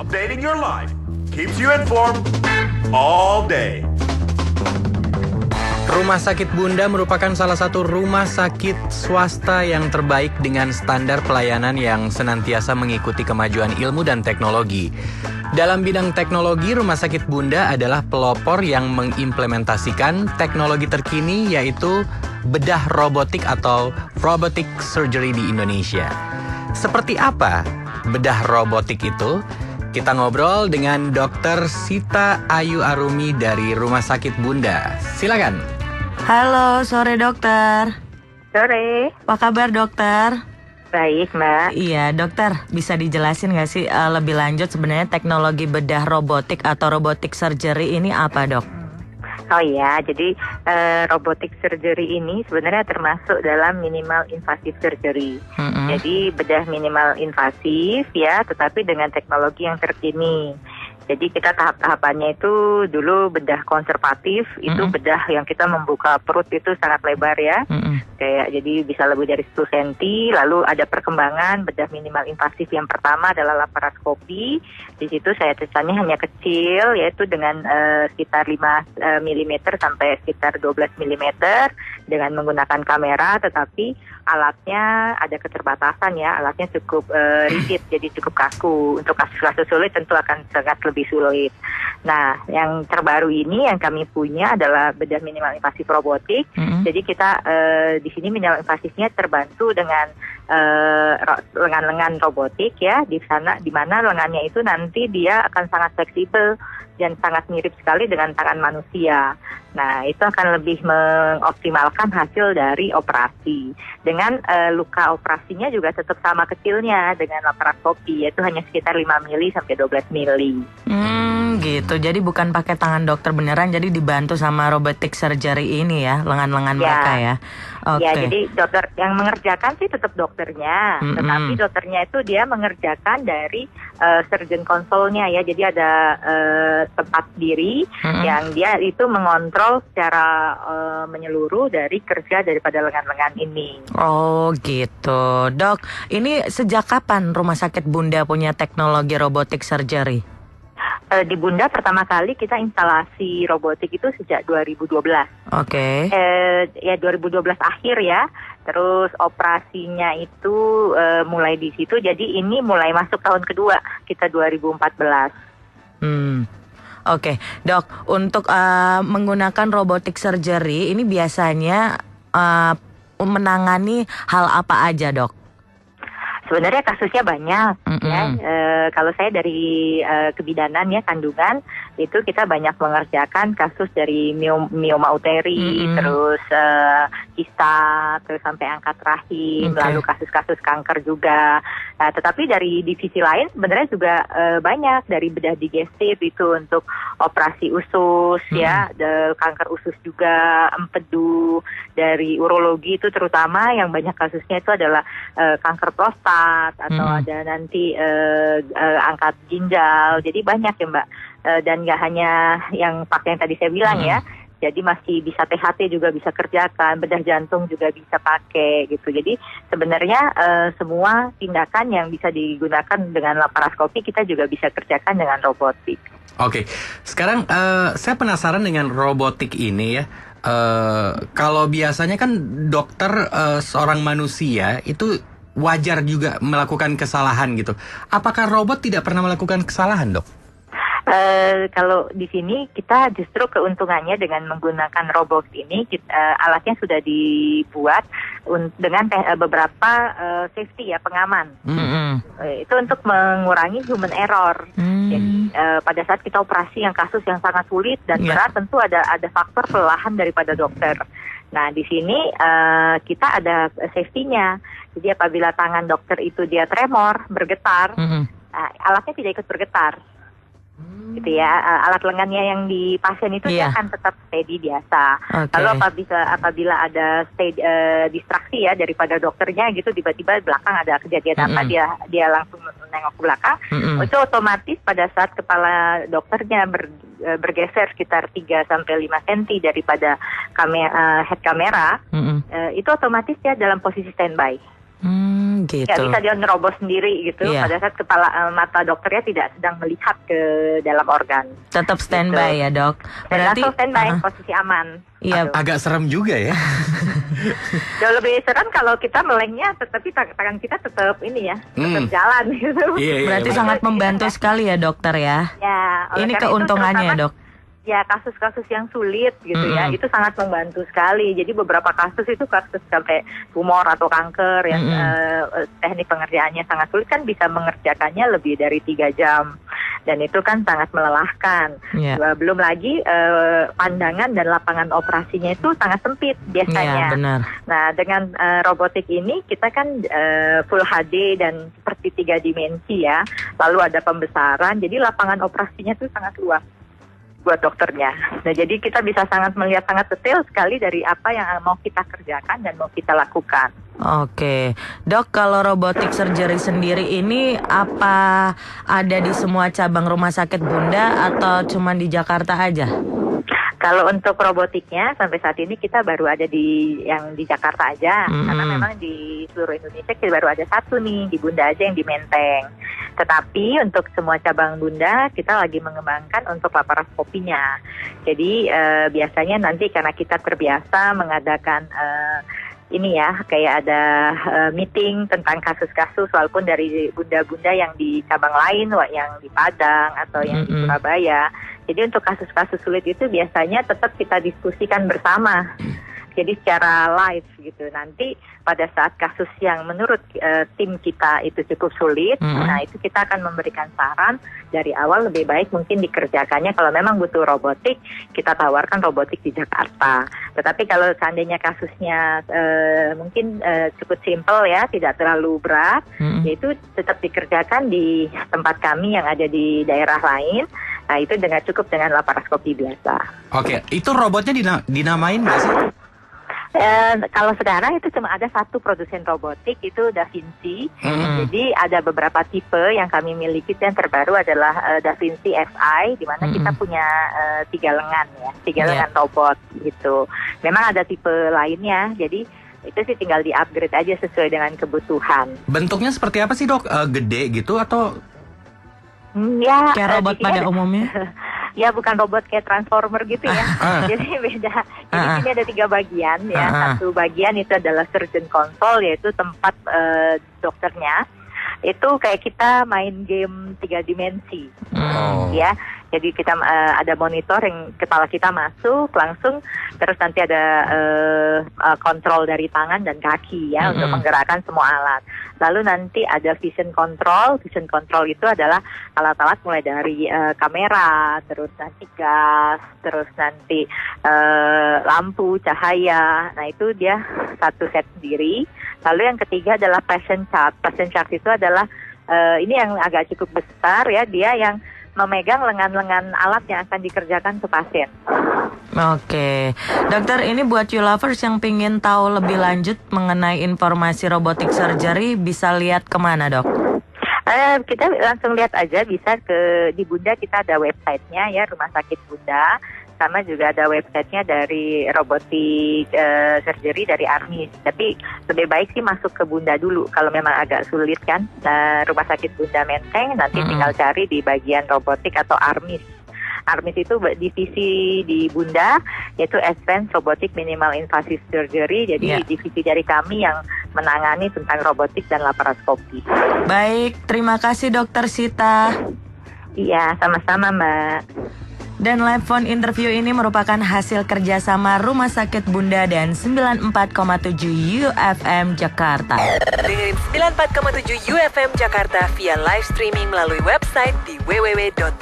Updating your life keeps you informed all day. Rumah Sakit Bunda merupakan salah satu rumah sakit swasta yang terbaik dengan standar pelayanan yang senantiasa mengikuti kemajuan ilmu dan teknologi. Dalam bidang teknologi, Rumah Sakit Bunda adalah pelopor yang mengimplementasikan teknologi terkini, yaitu bedah robotik atau robotic surgery di Indonesia. Seperti apa bedah robotik itu? Kita ngobrol dengan Dr. Sita Ayu Arumi dari Rumah Sakit Bunda. Silakan. Halo, sore dokter. Sore. Apa kabar dokter? Baik, Mbak. Iya, dokter, bisa dijelasin nggak sih lebih lanjut sebenarnya teknologi bedah robotik atau robotic surgery ini apa, dok? Oh iya, jadi robotic surgery ini sebenarnya termasuk dalam minimal invasive surgery. Jadi bedah minimal invasif ya, tetapi dengan teknologi yang terkini. Jadi kita tahap-tahapannya itu dulu bedah konservatif, itu bedah yang kita membuka perut itu sangat lebar ya. Kayak jadi bisa lebih dari 10 cm, lalu ada perkembangan bedah minimal invasif yang pertama adalah laparoskopi. Di situ saya tulisannya hanya kecil, yaitu dengan sekitar 5 mm sampai sekitar 12 mm dengan menggunakan kamera, tetapi alatnya ada keterbatasan ya, alatnya cukup rigid, jadi cukup kaku. Untuk kasus-kasus sulit tentu akan sangat lebih sulit. Nah, yang terbaru ini yang kami punya adalah bedah minimal invasif robotik. Jadi kita di sini minimal invasifnya terbantu dengan lengan-lengan robotik ya, di sana di mana lengannya itu nanti dia akan sangat fleksibel dan sangat mirip sekali dengan tangan manusia. Nah, itu akan lebih mengoptimalkan hasil dari operasi. Dengan luka operasinya juga tetap sama kecilnya dengan laparoskopi, yaitu hanya sekitar 5 mili sampai 12 mili. Gitu. Jadi bukan pakai tangan dokter beneran, jadi dibantu sama robotic surgery ini ya, lengan-lengan mereka ya. Ya, jadi dokter yang mengerjakan sih tetap dokternya, tetapi dokternya itu dia mengerjakan dari surgeon console-nya ya. Jadi ada tempat diri yang dia itu mengontrol secara menyeluruh dari kerja daripada lengan-lengan ini. Oh gitu, dok. Ini sejak kapan Rumah Sakit Bunda punya teknologi robotic surgery? Di Bunda pertama kali kita instalasi robotik itu sejak 2012. Oke. Ya 2012 akhir ya. Terus operasinya itu mulai di situ. Jadi ini mulai masuk tahun kedua kita 2014. Oke, dok. Untuk menggunakan robotic surgery ini biasanya menangani hal apa aja, dok? Sebenarnya kasusnya banyak ya. Kalau saya dari kebidanan ya kandungan itu kita banyak mengerjakan kasus dari mioma uteri, terus kista, terus sampai angkat rahim, lalu kasus-kasus kanker juga. Nah, tetapi dari divisi lain sebenarnya juga banyak, dari bedah digestif itu untuk operasi usus ya, kanker usus juga, empedu, dari urologi itu terutama yang banyak kasusnya itu adalah kanker prostat atau ada nanti angkat ginjal. Jadi banyak ya Mbak, dan nggak hanya yang pakai yang tadi saya bilang ya. Jadi masih bisa THT juga bisa kerjakan, bedah jantung juga bisa pakai gitu. Jadi sebenarnya semua tindakan yang bisa digunakan dengan laparoskopi kita juga bisa kerjakan dengan robotik. Oke, sekarang saya penasaran dengan robotik ini ya. Kalau biasanya kan dokter seorang manusia itu wajar juga melakukan kesalahan gitu. Apakah robot tidak pernah melakukan kesalahan, dok? Kalau di sini kita justru keuntungannya dengan menggunakan robot ini, alatnya sudah dibuat dengan beberapa safety ya, pengaman. Itu untuk mengurangi human error. Jadi pada saat kita operasi yang kasus yang sangat sulit dan berat, tentu ada faktor kelelahan daripada dokter. Nah, di sini kita ada safety-nya. Jadi apabila tangan dokter itu dia tremor, bergetar, alatnya tidak ikut bergetar. Gitu ya, alat lengannya yang di pasien itu dia akan tetap steady biasa. Lalu apabila ada distraksi ya daripada dokternya gitu, tiba-tiba belakang ada kejadian apa, dia langsung menengok ke belakang, itu otomatis pada saat kepala dokternya bergeser sekitar 3-5 cm daripada head kamera, itu otomatis dia dalam posisi standby. Gitu. Nggak bisa dia nerobos sendiri gitu. Pada saat mata dokternya tidak sedang melihat ke dalam organ. Tetap standby ya dok. Berarti standby, posisi aman. Iya. Agak serem juga ya. Jauh lebih serem kalau kita melengnya, tetapi tangan kita tetap ini ya, tetap jalan gitu. Berarti sangat membantu sekali ya dokter ya. Ya. Ini keuntungannya ya dok. Ya, kasus-kasus yang sulit gitu ya, itu sangat membantu sekali. Jadi beberapa kasus itu kasus sampai tumor atau kanker yang teknik pengerjaannya sangat sulit kan bisa mengerjakannya lebih dari 3 jam. Dan itu kan sangat melelahkan. Belum lagi pandangan dan lapangan operasinya itu sangat sempit biasanya. Benar. Nah, dengan robotik ini kita kan full HD dan seperti 3 dimensi ya. Lalu ada pembesaran, jadi lapangan operasinya itu sangat luas buat dokternya. Nah, jadi kita bisa sangat melihat sangat detail sekali dari apa yang mau kita kerjakan dan mau kita lakukan. Oke, dok, kalau robotik surgery sendiri ini apa ada di semua cabang rumah sakit Bunda atau cuma di Jakarta aja? Kalau untuk robotiknya sampai saat ini kita baru ada di Jakarta aja, karena memang di seluruh Indonesia kita baru ada 1 nih di Bunda aja yang di Menteng. Tetapi untuk semua cabang Bunda kita lagi mengembangkan untuk laparoskopinya. Jadi biasanya nanti karena kita terbiasa mengadakan ini ya, kayak ada meeting tentang kasus-kasus walaupun dari bunda-bunda yang di cabang lain, yang di Padang atau yang di Surabaya. Jadi untuk kasus-kasus sulit itu biasanya tetap kita diskusikan bersama. Jadi secara live gitu. Nanti pada saat kasus yang menurut tim kita itu cukup sulit, nah itu kita akan memberikan saran dari awal lebih baik mungkin dikerjakannya kalau memang butuh robotik, kita tawarkan robotik di Jakarta. Tetapi kalau seandainya kasusnya mungkin cukup simpel ya, tidak terlalu berat, yaitu tetap dikerjakan di tempat kami yang ada di daerah lain. Nah itu cukup dengan laparoskopi biasa. Oke, itu robotnya dinamain nggak sih? Kalau sekarang itu cuma ada 1 produsen robotik, itu Da Vinci. Jadi ada beberapa tipe yang kami miliki. Yang terbaru adalah Da Vinci FI, di mana kita punya 3 lengan ya, 3 lengan robot gitu. Memang ada tipe lainnya, jadi itu sih tinggal di-upgrade aja sesuai dengan kebutuhan. Bentuknya seperti apa sih dok? Gede gitu atau? Ya, kayak robot pada umumnya? Ya bukan robot kayak Transformer gitu ya. Jadi beda. Jadi sini ada 3 bagian ya. Satu bagian itu adalah surgeon console, yaitu tempat dokternya. Itu kayak kita main game 3 dimensi. Ya. Jadi kita ada monitor yang kepala kita masuk langsung, terus nanti ada kontrol dari tangan dan kaki ya untuk menggerakkan semua alat. Lalu nanti ada vision control. Vision control itu adalah alat-alat mulai dari kamera, terus nanti gas, terus nanti lampu, cahaya. Nah itu dia 1 set sendiri. Lalu yang ketiga adalah patient chart. Patient chart itu adalah ini yang agak cukup besar ya, dia yang memegang lengan-lengan alat yang akan dikerjakan ke pasien. Oke, dokter, ini buat you lovers yang pingin tahu lebih lanjut mengenai informasi robotic surgery, bisa lihat kemana dok? Kita langsung lihat aja, bisa di Bunda, kita ada websitenya ya, Rumah Sakit Bunda. Sama juga ada websitenya dari robotik surgery dari Armis. Tapi lebih baik sih masuk ke Bunda dulu. Kalau memang agak sulit kan, Rumah Sakit Bunda Menteng, nanti tinggal cari di bagian robotik atau Armis. Armis itu divisi di Bunda, yaitu Advanced Robotic Minimal Invasive Surgery. Jadi divisi dari kami yang menangani tentang robotik dan laparoskopi. Baik, terima kasih Dokter Sita. Iya, sama-sama Mbak. Dan live phone interview ini merupakan hasil kerjasama Rumah Sakit Bunda dan 94,7 UFM Jakarta. Dengerin 94,7 UFM Jakarta via live streaming melalui website di www.u-fm.com.